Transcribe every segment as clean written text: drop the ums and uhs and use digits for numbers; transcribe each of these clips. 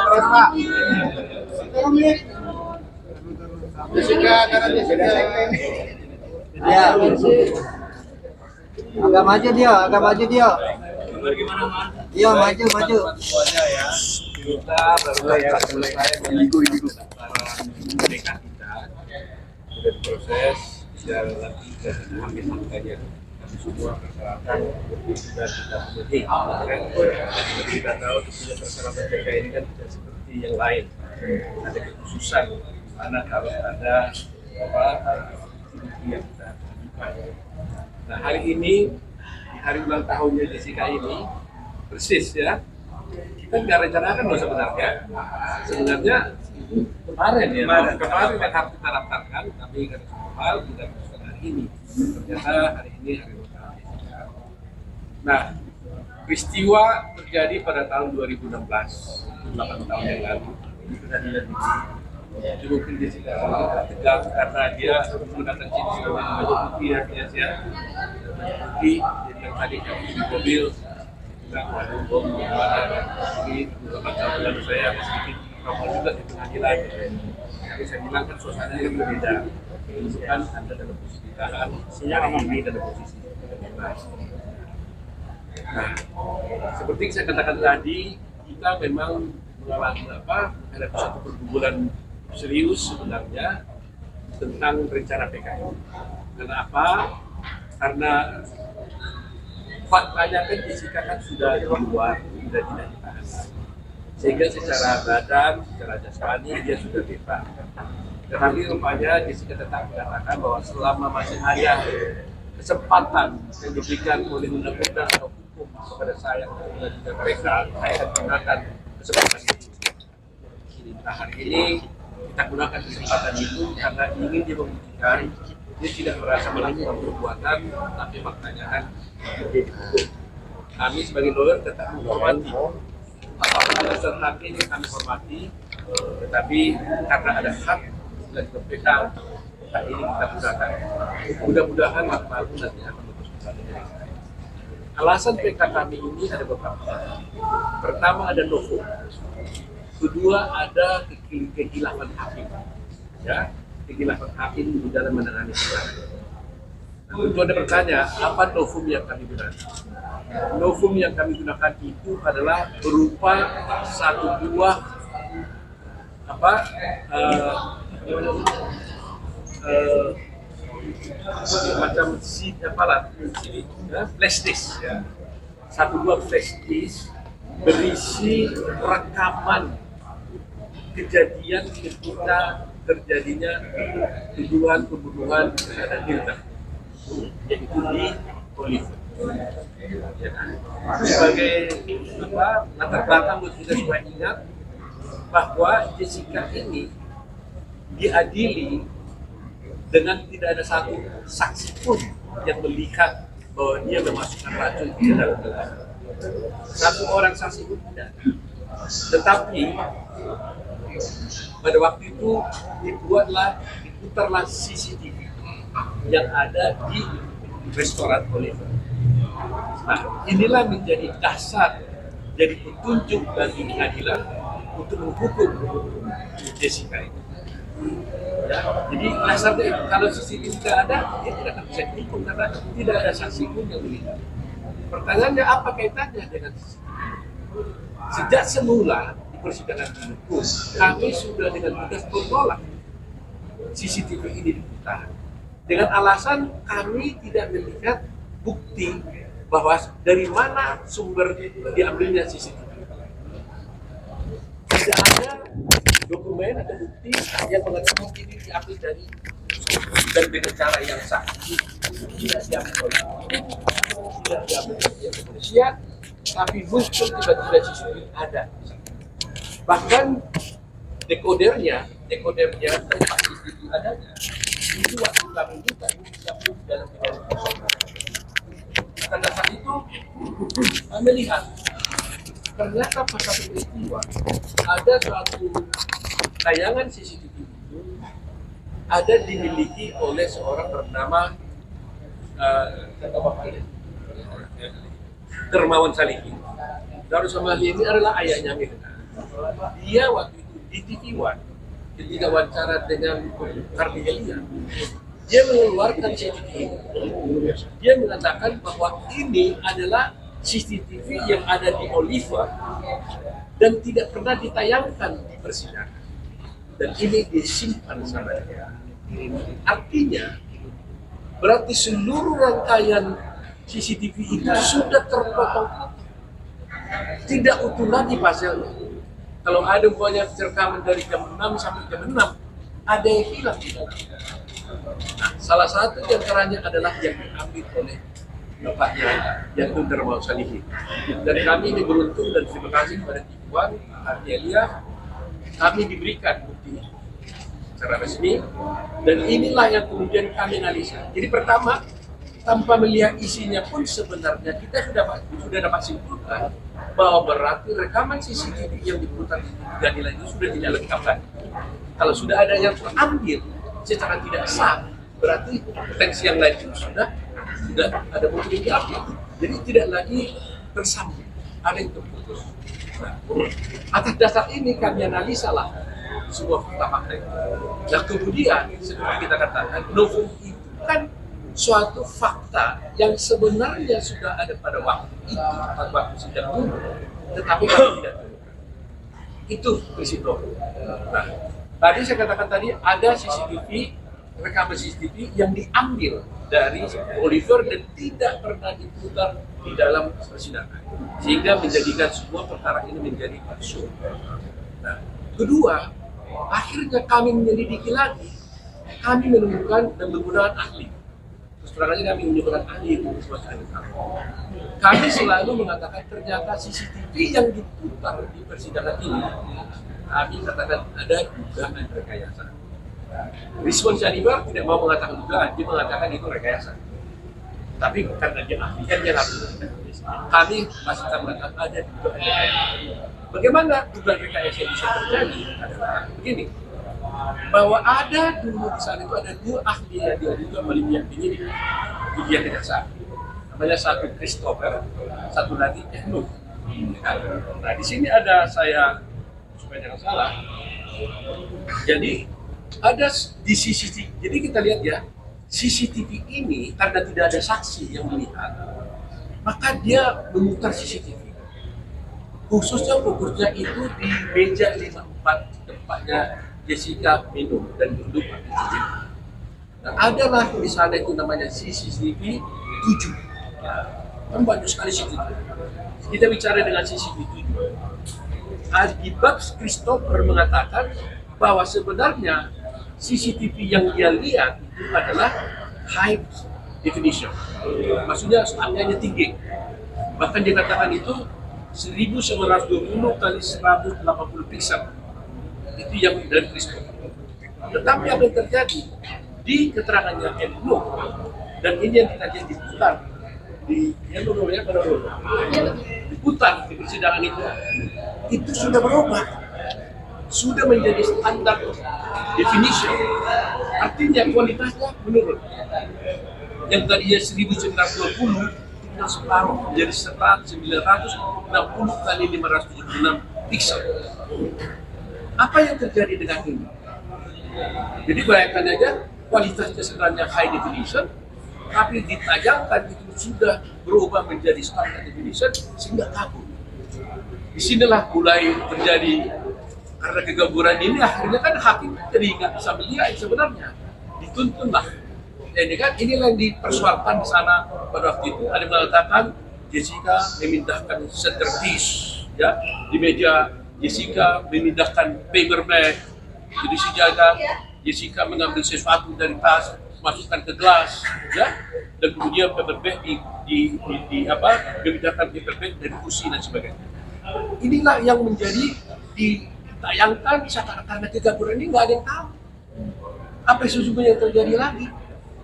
Terus Pak. Jessica, karena Jessica. Ya. Agak maju dia, agak maju dia. Iya, maju, maju. Semuanya ya. Kita baru ya selesai melakukan mereka kita sudah proses dan nanti sudah diambil makanya kami semua persyaratan sudah kita penuhi. Kita tahu tentunya persyaratan mereka ini kan tidak seperti yang lain. Ada kekhususan mana harus ada bukti yang kita tunjukkan. Nah hari ini di hari ulang tahunnya Jessica ini persis ya. Kita nggak rencanakan loh sebenarnya. Sebenarnya kemarin ya, kemarin yang harus kita daftarkan, tapi karena suatu hal kita lakukan hari ini. Ternyata hari ini hari ulang tahun Jessica. Nah, peristiwa terjadi pada tahun 2016, 8 tahun yang lalu. Di pengadilan negeri. Jadi mungkin Jessica sangat tegang karena dia menggunakan jenis baju putih ya, putih. Jadi yang tadi kami di mobil ini lalu saya sedikit promo juga di pengadilan. Tapi saya bilang kan suasananya berbeda. Menunjukkan Anda dalam posisi tahan, hari ini dalam posisi bebas. Nah, seperti yang saya katakan tadi, kita memang mengalami ada satu pergumulan serius sebenarnya tentang rencana PKI. Kenapa? Karena faktanya kan Jessica kan sudah di luar, sudah tidak ditahan. Sehingga secara badan, secara jasmani dia sudah bebas. Tetapi rupanya Jessica tetap mengatakan bahwa selama masih ada kesempatan yang diberikan oleh undang-undang atau hukum kepada saya dan juga mereka, saya akan gunakan kesempatan itu. Nah hari ini kita gunakan kesempatan itu karena ingin dia membuktikan dia tidak merasa melakukan perbuatan, tapi faktanya kan kami sebagai lawyer tetap menghormati apapun keputusan hakim yang kami hormati, tetapi karena ada hak dan kepekaan hak ini kita gunakan. Mudah-mudahan Mahkamah Agung nanti akan memutuskan dari saya. Alasan PK kami ini ada beberapa. Pertama ada novum, kedua ada kekhilafan hakim, ya kekhilafan hakim di dalam menangani perkara. Tentu ada bertanya, apa novum yang kami gunakan? Novum yang kami gunakan itu adalah berupa satu buah macam flash disk, ya. Satu buah flash disk berisi rekaman kejadian ketika terjadinya tuduhan pembunuhan terhadap Hilda, yaitu di Oliver. Ya kan? Sebagai latar belakang buat kita supaya ingat bahwa Jessica ini diadili dengan tidak ada satu saksi pun yang melihat bahwa dia memasukkan racun ke dalam gelas. Satu orang saksi pun tidak. Tetapi pada waktu itu diputarlah CCTV yang ada di restoran Oliver. Nah, inilah menjadi dasar, jadi petunjuk bagi pengadilan untuk menghukum Jessica ini. Ya, jadi dasarnya itu, kalau CCTV tidak ada, dia tidak akan bisa dihukum karena tidak ada saksi pun yang melihat. Pertanyaannya apa kaitannya dengan CCTV? Sejak semula di persidangan hukum, kami sudah dengan tegas menolak CCTV ini diputar dengan alasan kami tidak melihat bukti bahwa dari mana sumber diambilnya CCTV. Tidak ada dokumen atau bukti yang mengatakan ini diambil dari dan dengan cara yang sah. Tidak diambil oleh tidak diambil oleh kepolisian, tapi muncul tiba-tiba CCTV ada. Bahkan dekodernya tempat CCTV adanya itu waktu kami juga diambil dalam video. Pada saat itu kami lihat ternyata pada satu peristiwa ada suatu tayangan CCTV itu ada dimiliki oleh seorang bernama Dermawan Salihin. Darul Samali ini adalah ayahnya Mirna. Dia waktu itu di TV One ketika wawancara dengan Kardi Elia, dia mengeluarkan CCTV ini. Dia mengatakan bahwa ini adalah CCTV yang ada di Oliver dan tidak pernah ditayangkan di persidangan. Dan ini disimpan sama dia. Artinya, berarti seluruh rangkaian CCTV itu sudah terpotong. Tidak utuh lagi pasalnya. Kalau ada umpamanya rekaman dari jam 6 sampai jam 6, ada yang hilang di dalam. Nah, salah satu di antaranya adalah yang diambil oleh bapaknya, yaitu Darmawan Salihin. Dan kami ini beruntung dan terima kasih kepada Iwan, Ardelia, kami diberikan bukti secara resmi, dan inilah yang kemudian kami analisa. Jadi pertama, tanpa melihat isinya pun sebenarnya kita sudah dapat simpulkan bahwa berarti rekaman CCTV yang diputar di pengadilan itu sudah tidak lengkap lagi. Kalau sudah ada yang terambil secara tidak sah, berarti potensi yang lain itu sudah ada bukti yang diambil. Jadi tidak lagi tersambung, ada yang terputus. Nah, atas dasar ini kami analisa lah sebuah fakta-fakta itu. Nah kemudian seperti kita katakan, novum itu kan suatu fakta yang sebenarnya sudah ada pada waktu itu, pada waktu sidang dulu, tetapi kami tidak tahu. Itu prinsip novum. Nah, tadi saya katakan tadi ada CCTV, rekaman CCTV yang diambil dari Oliver dan tidak pernah diputar di dalam persidangan, sehingga menjadikan semua perkara ini menjadi palsu. Nah, kedua, akhirnya kami menyelidiki lagi, kami menemukan dan menggunakan ahli. Terus terangnya kami menyebutkan ahli itu semacam itu. Kami selalu mengatakan ternyata CCTV yang diputar di persidangan ini, kami katakan ada dugaan rekayasa. Rizwan Syahribar tidak mau mengatakan dugaan, dia mengatakan itu rekayasa. Tapi karena dia ahli, kan dia harus. Kami masih tetap mengatakan ada dugaan rekayasa. Bagaimana dugaan rekayasa bisa terjadi? Adalah begini, bahwa ada dulu di sana itu ada dua ahli yang diajukan oleh pihak penyidik di pihak kejaksaan. Namanya satu Christopher, satu lagi Ehnud. Nah di sini ada saya supaya jangan salah. Jadi ada di CCTV. Jadi kita lihat ya, CCTV ini karena tidak ada saksi yang melihat, maka dia memutar CCTV. Khususnya fokusnya itu di meja 54 tempatnya Jessica minum dan duduk. Nah, adalah di sana itu namanya CCTV 7. Kan banyak sekali CCTV. Kita bicara dengan CCTV 7. Akibat Christopher mengatakan bahwa sebenarnya CCTV yang dia lihat itu adalah high definition. Maksudnya standarnya tinggi. Bahkan dia katakan itu 1920 kali 180 pixel. Itu yang dari Christopher. Tetapi apa yang terjadi di keterangannya Ebno, dan ini yang kita jadi diputar di diputar di persidangan itu sudah berubah, sudah menjadi standar definition. Artinya kualitasnya menurun. Yang tadinya 1920 tinggal separuh menjadi 960 kali 576 pixel. Apa yang terjadi dengan ini? Jadi bayangkan aja, kualitasnya sebenarnya high definition, tapi ditayangkan itu sudah berubah menjadi standar definition sehingga kabur. Disinilah mulai terjadi, karena kegaburan ini akhirnya kan hakim jadi nggak bisa melihat sebenarnya, dituntunlah. Ini kan inilah yang dipersoalkan di sana pada waktu itu. Ada mengatakan Jessica memindahkan centerpiece, ya di meja. Jessica memindahkan paper bag, jadi sejajar. Jessica mengambil sesuatu dari tas, masukkan ke gelas, ya, dan kemudian paper bag memindahkan paper bag dari kursi dan sebagainya. Inilah yang menjadi ditayangkan karena kegaburan ini nggak ada yang tahu apa sesungguhnya yang terjadi lagi.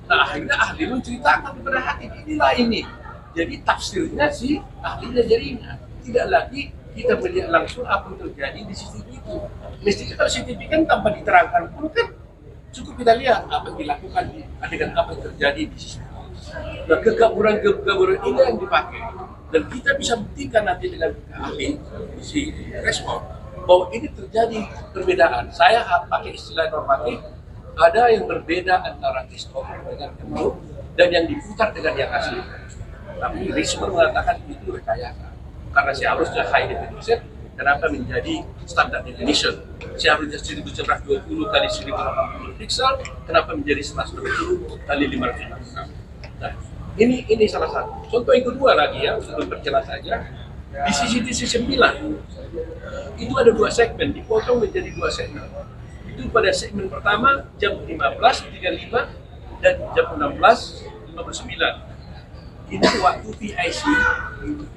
Nah akhirnya ahli menceritakan kepada hakim, inilah ini. Jadi tafsirnya si ahlinya jaringan, tidak lagi kita melihat langsung apa yang terjadi di CCTV itu. Mestinya kalau CCTV kan tanpa diterangkan pun kan cukup kita lihat apa yang dilakukan di adegan apa yang terjadi di CCTV. Nah kegaburan ini yang dipakai Dan kita bisa buktikan nanti dengan ahli si respon bahwa ini terjadi perbedaan. Saya pakai istilah normatif, ada yang berbeda antara histori dengan yang dan yang diputar dengan yang asli. Tapi Risman mengatakan itu rekayasa. Karena seharusnya high definition, kenapa menjadi standar definition? Seharusnya 1720 kali 1080 pixel, kenapa menjadi 120 kali 500 pixel? Nah, ini salah satu. Contoh yang kedua lagi ya, untuk perjelas saja. Di CCTV 9 itu ada 2 segmen, dipotong menjadi 2 segmen. Itu pada segmen pertama jam 15.35 dan jam 16.59. Ini waktu PIC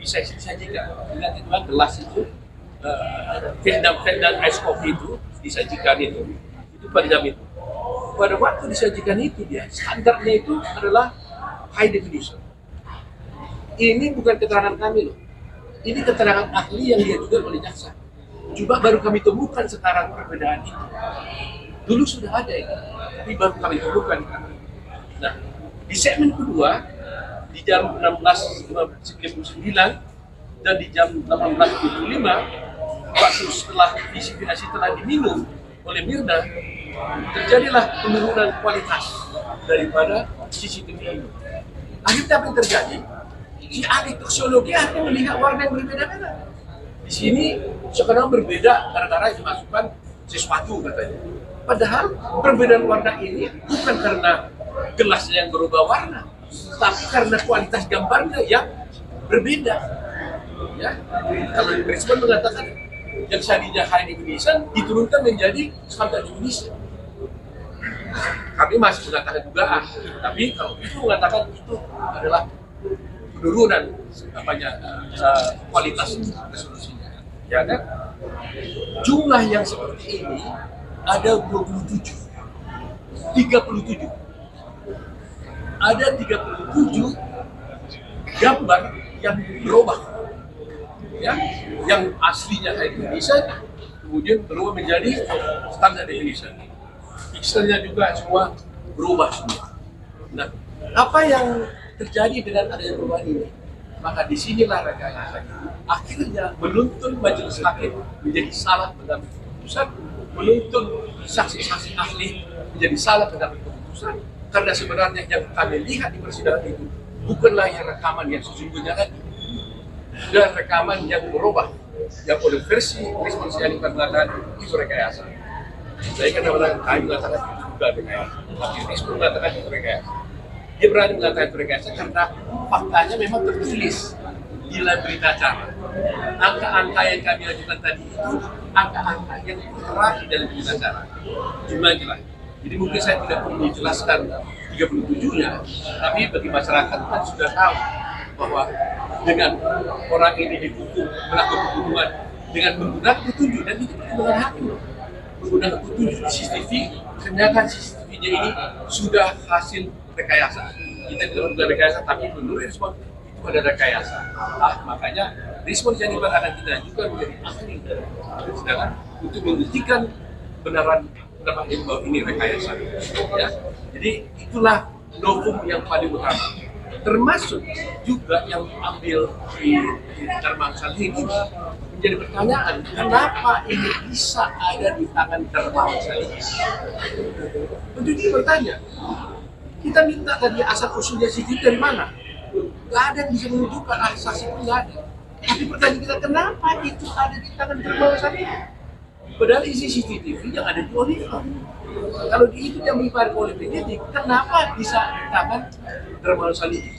disajikan. Ingat itu kan gelas itu, Vietnam ice coffee itu disajikan itu pada jam itu. Pada waktu disajikan itu dia standarnya itu adalah high definition. Ini bukan keterangan kami loh. Ini keterangan ahli yang diajukan oleh jaksa. Coba baru kami temukan sekarang perbedaan itu. Dulu sudah ada itu, tapi baru kami temukan. Nah, di segmen kedua di jam 16.59 dan di jam 18.25 waktu setelah disiplinasi telah diminum oleh Mirna, terjadilah penurunan kualitas daripada CCTV ini. Akhirnya apa yang terjadi? Si ahli toksologi akhirnya melihat warna yang berbeda-beda. Di sini sekarang berbeda gara-gara dimasukkan sesuatu katanya. Padahal perbedaan warna ini bukan karena gelasnya yang berubah warna, tapi karena kualitas gambarnya yang berbeda. Ya, kalau Risman mengatakan yang tadinya high definition diturunkan menjadi standard definition. Kami masih mengatakan dugaan, tapi kalau itu mengatakan itu adalah penurunan kualitas resolusinya. Ya kan? Jumlah yang seperti ini ada 37. Ada 37 gambar yang berubah, ya, yang aslinya high definition kemudian berubah menjadi standard definition. Pixelnya juga semua berubah semua. Nah, apa yang terjadi dengan adanya perubahan ini? Maka disinilah rekayasa akhirnya menuntun majelis hakim menjadi salah mengambil keputusan, menuntun saksi-saksi ahli menjadi salah mengambil keputusan. Karena sebenarnya yang kami lihat di persidangan itu bukanlah yang rekaman yang sesungguhnya lagi, dan rekaman yang berubah, yang oleh versi Risman Syahrini mengatakan itu rekayasa. Saya kadang-kadang kami mengatakan itu juga rekayasa, tapi Risman mengatakan itu rekayasa. Dia berani mengatakan itu rekayasa karena faktanya memang tertulis di dalam berita acara. Angka-angka yang kami ajukan tadi itu angka-angka yang tertera di dalam berita acara. Jumlahnya lah. Jadi mungkin saya tidak perlu menjelaskan 37-nya, tapi bagi masyarakat kan sudah tahu bahwa dengan orang ini dihukum melakukan pembunuhan dengan menggunakan petunjuk, dan itu pertimbangan hakim menggunakan petunjuk di CCTV, ternyata CCTV-nya ini sudah hasil rekayasa. Kita tidak menggunakan rekayasa, tapi menurut Risman itu ada rekayasa. Makanya Risman Syahrini akan kita ajukan menjadi ahli dari persidangan untuk membuktikan benaran pendapat bahwa ini rekayasa. Ya. Jadi itulah novum yang paling utama. Termasuk juga yang ambil di Darmawan Salihin ini menjadi pertanyaan, kenapa ini bisa ada di tangan Darmawan Salihin? Tentu dia bertanya, kita minta tadi asal usulnya CCTV dari mana? Gak ada yang bisa menunjukkan saksi pun gak ada. Tapi pertanyaan kita, kenapa itu ada di tangan Darmawan Salihin? Padahal isi CCTV yang ada di Oliver. Kalau itu yang dipakai oleh penyidik, kenapa bisa di tangan Darmawan Salihin?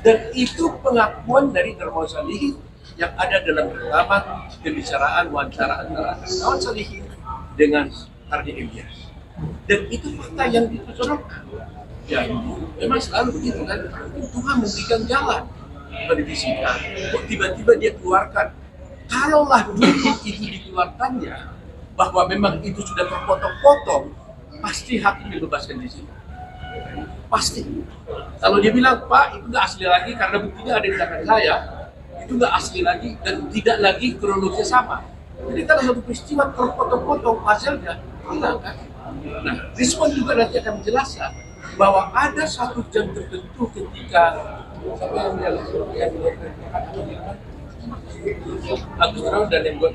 Dan itu pengakuan dari Darmawan Salihin yang ada dalam rekaman pembicaraan wawancara antara Darmawan Salihin dengan Ardi Ilyas. Dan itu fakta yang dipersoalkan. Ya, memang selalu begitu kan. Tuhan memberikan jalan pada fisika. Kok tiba-tiba dia keluarkan? Kalaulah dulu itu dikeluarkannya, bahwa memang itu sudah terpotong-potong, pasti hakim dibebaskan di sini. Pasti. Kalau dia bilang, Pak, itu nggak asli lagi karena buktinya ada di tangan saya, itu nggak asli lagi dan tidak lagi kronologisnya sama. Jadi karena satu peristiwa terpotong-potong hasilnya hilang kan. Nah, Risman juga nanti akan menjelaskan bahwa ada satu jam tertentu ketika Siapa yang Agus Gunawan dan yang buat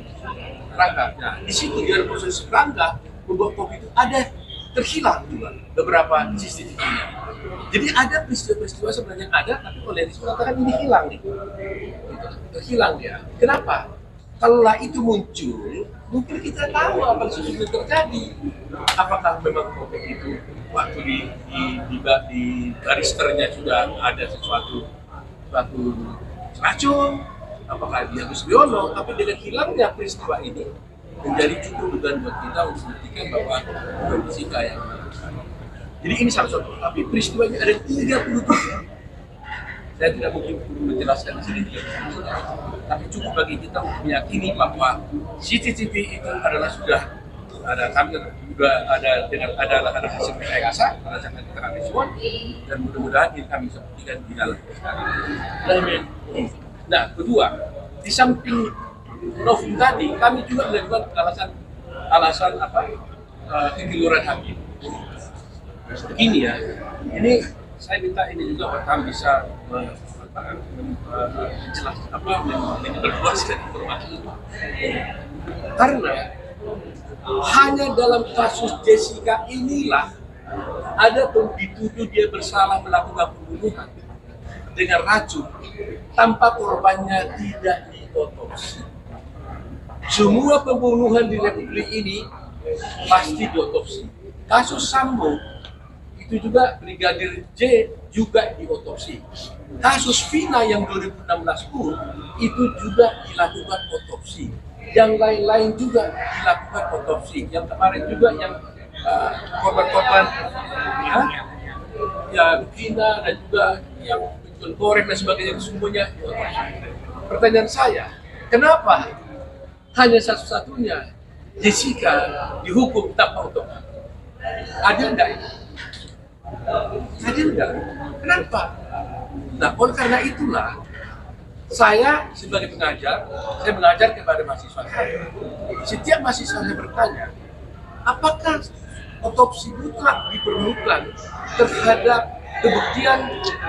Rangga. Nah, di situ di dalam proses Rangga membuat kopi itu ada terhilang juga beberapa CCTV-nya. Jadi ada peristiwa-peristiwa sebenarnya ada, tapi oleh Rizky mengatakan ini hilang nih, gitu. Terhilang dia. Kenapa? Kalau itu muncul, mungkin kita tahu apa yang sesungguhnya terjadi. Apakah memang kopi itu waktu di baristernya sudah ada suatu racun? Apakah dia Agus Wiono? Tapi dengan hilangnya peristiwa ini menjadi cukup dugaan buat kita untuk membuktikan bahwa bukan Jessica yang melakukan. Jadi ini salah satu. Tapi peristiwa ini ada 37. Saya tidak mungkin menjelaskan di sini, tapi cukup bagi kita untuk meyakini bahwa CCTV itu adalah sudah ada, kami juga ada hasil rekayasa berdasarkan keterangan visual, dan mudah-mudahan ini kami bisa buktikan di dalam persidangan. Nah, kedua, di samping Novum tadi, kami juga melakukan alasan kekeliruan hakim. Begini ya, ini saya minta ini juga Pak Kam bisa menjelaskan informasi itu. Karena hanya dalam kasus Jessica inilah ada dituduh dia bersalah melakukan pembunuhan dengan racun tanpa korbannya tidak diotopsi. Semua pembunuhan di Republik ini pasti diotopsi. Kasus Sambo itu juga Brigadir J juga diotopsi. Kasus Vina yang 2016 pun itu juga dilakukan otopsi. Yang lain-lain juga dilakukan otopsi. Yang kemarin juga yang korban-korban ya Vina dan juga yang penjual goreng dan sebagainya semuanya diotopsi. Pertanyaan saya, kenapa hanya satu-satunya Jessica dihukum tanpa otopsi? Adil nggak itu? Adil nggak? Kenapa? Nah, oleh karena itulah saya sebagai pengajar, saya mengajar kepada mahasiswa saya. Setiap mahasiswa saya bertanya, apakah otopsi mutlak diperlukan terhadap kebuktian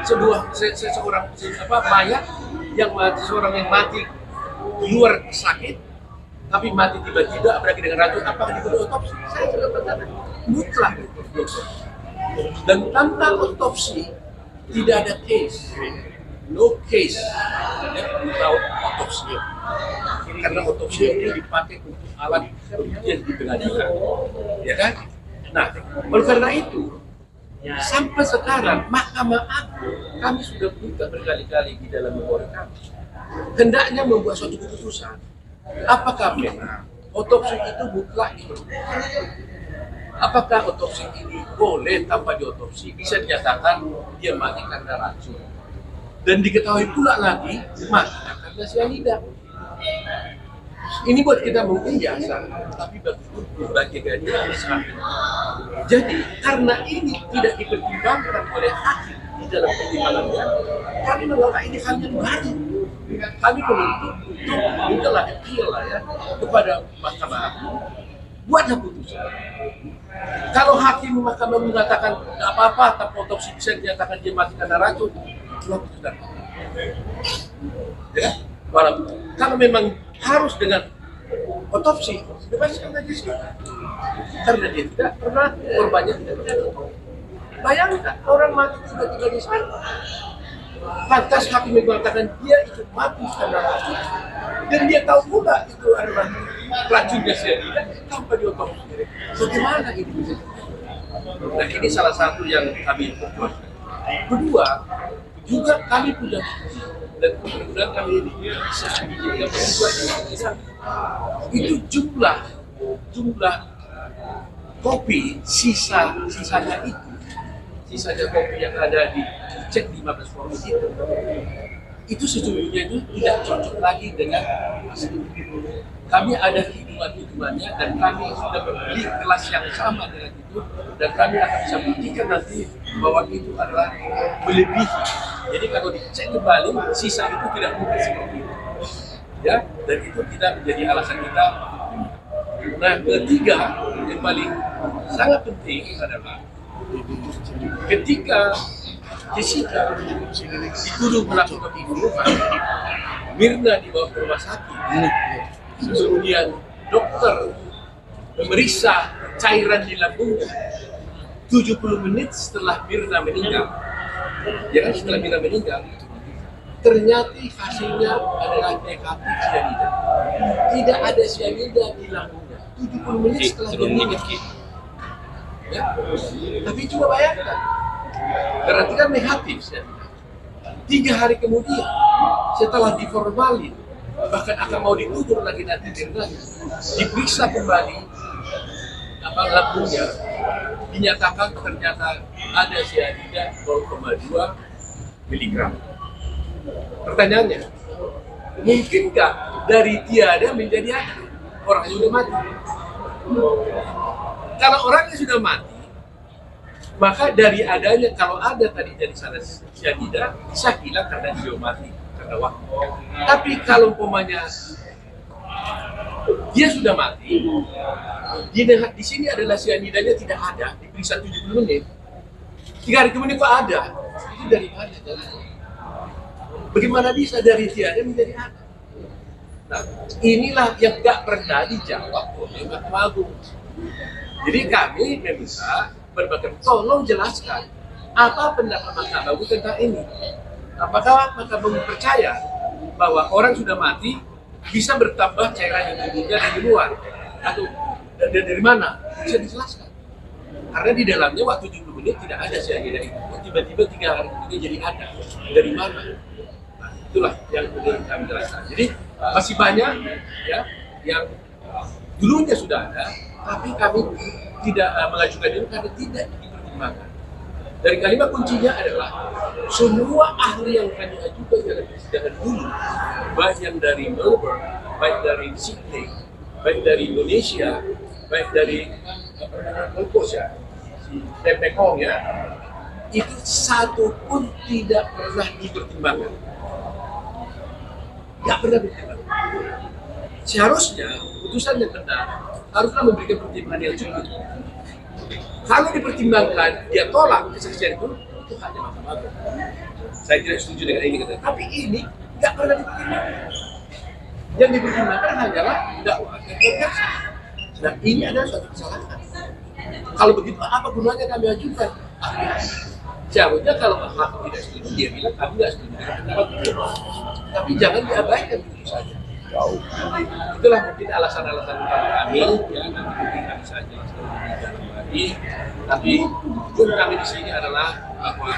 seseorang mayat seseorang yang mati di luar sakit, tapi mati tiba-tiba apalagi dengan racun, apakah diperlu otopsi? Saya sudah berkata mutlak otopsi. Dan tanpa otopsi tidak ada case, no case without otopsi. Karena otopsi ini dipakai untuk alat pembuktian di pengadilan, ya kan? Nah, oleh karena itu sampai sekarang Mahkamah Agung kami sudah minta berkali-kali di dalam memori kami hendaknya membuat suatu keputusan. Apakah memang otopsi itu mutlak diperlukan? Apakah otopsi ini boleh tanpa diotopsi bisa dinyatakan dia mati karena racun? Dan diketahui pula lagi mati karena cyanida. Ini buat kita mungkin biasa, tapi bagi gadis sangat. Jadi karena ini tidak dipertimbangkan oleh hakim di dalam pertimbangannya, kami menolak ini hal yang baru. Kami menuntut untuk mintalah appeal lah ya kepada Mahkamah Agung, buatlah putusan. Kalau hakim Mahkamah mengatakan nggak apa-apa tanpa otopsi bisa dinyatakan dia mati karena racun, itulah putusan. Ya, walaupun kalau memang harus dengan otopsi, bebaskan aja sih. Karena dia tidak pernah korbannya tidak pernah. Bayangkan orang mati tiba-tiba di sana. Pantas hakim mengatakan dia itu mati karena racun, dan dia tahu pula itu adalah racunnya cyanida tanpa diotopsi. Bagaimana ini bisa? Nah, ini salah satu yang kami perjuangkan. Kedua, juga kami punya dan kemudian kami ini itu jumlah kopi sisanya kopi yang ada di cek 15 provinsi itu sejujurnya itu tidak cocok lagi dengan asli. Kami ada hitungan-hitungannya dan kami sudah membeli kelas yang sama dengan itu, dan kami akan bisa buktikan nanti bahwa itu adalah melebihi. Jadi kalau dicek kembali sisa itu tidak mungkin seperti itu, ya, dan itu tidak menjadi alasan kita. Nah, ketiga yang paling sangat penting adalah ketika Jessica dituduh melakukan pembunuhan, Mirna dibawa ke rumah sakit, kemudian dokter memeriksa cairan di lambungnya 70 menit setelah Mirna meninggal. Ya kan, setelah Mirna meninggal, ternyata hasilnya adalah negatif cyanida. Tidak ada cyanida di lambungnya 70 menit setelah dia meninggal. Ya. Tapi coba bayangkan, berarti kan negatif cyanida. 3 hari kemudian, setelah diformalin, bahkan akan mau ditutur lagi nanti Mirnanya, diperiksa kembali lambungnya, dinyatakan ternyata ada cyanida 0,2 miligram. Pertanyaannya, mungkinkah dari tiada menjadi ada? Orangnya sudah mati. Kalau orangnya sudah mati, maka dari adanya, kalau ada tadi dari sana cyanida, bisa hilang karena dia mati, karena waktu. Tapi kalau umpamanya dia sudah mati, di sini adalah cyanidanya tidak ada, diperiksa 70 menit, 3 hari kemudian kok ada, itu dari mana jalannya? Bagaimana bisa dari tiada menjadi ada? Nah, inilah yang gak pernah dijawab oleh Mahkamah Agung. Jadi kami meminta berbagai, tolong jelaskan apa pendapat Mahkamah Agung tentang ini. Apakah Mahkamah Agung percaya bahwa orang sudah mati bisa bertambah cairan yang tubuhnya dari luar, atau dari mana? Bisa dijelaskan. Karena di dalamnya waktu 70 menit tidak ada cyanida itu. Tiba-tiba 3 hari kemudian jadi ada. Dari mana? Itulah yang perlu kami jelaskan. Jadi masih banyak ya yang dulunya sudah ada, tapi kami tidak mengajukan ini karena tidak dipertimbangkan. Dari kalimat kuncinya adalah semua ahli yang kami ajukan dalam persidangan dulu, baik yang dari Melbourne, baik dari Sydney, baik dari Indonesia, baik dari Melbourne ya, si Tepekong ya, itu satu pun tidak pernah dipertimbangkan. Tidak pernah dipertimbangkan. Seharusnya putusan yang benar haruslah memberikan pertimbangan yang cukup. Kalau dipertimbangkan, dia tolak kesaksian itu hanya Mahkamah Agung. Saya tidak setuju dengan ini, tapi ini tidak pernah dipertimbangkan. Yang dipertimbangkan hanyalah dakwaan dan kesaksian. Nah, ini adalah suatu kesalahan. Kalau begitu, apa gunanya kami ajukan? Seharusnya kalau hakim tidak setuju, dia bilang kami tidak setuju dengan pendapat itu. Tapi jangan diabaikan begitu saja. Itulah mungkin alasan-alasan utama kami, ya nanti mungkin kami saja jelaskan lebih dalam lagi. Tapi tujuan kami di sini adalah bahwa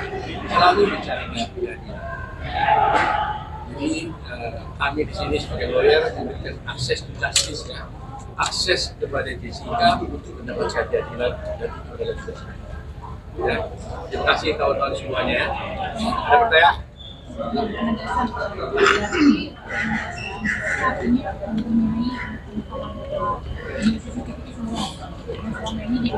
selalu mencari keadilan. Jadi kami di sini sebagai lawyer memberikan akses to justice, ya, akses kepada Jessica untuk mendapatkan keadilan dan itu adalah sudah. Ya, terima kasih kawan-kawan semuanya. Ada pertanyaan? Ini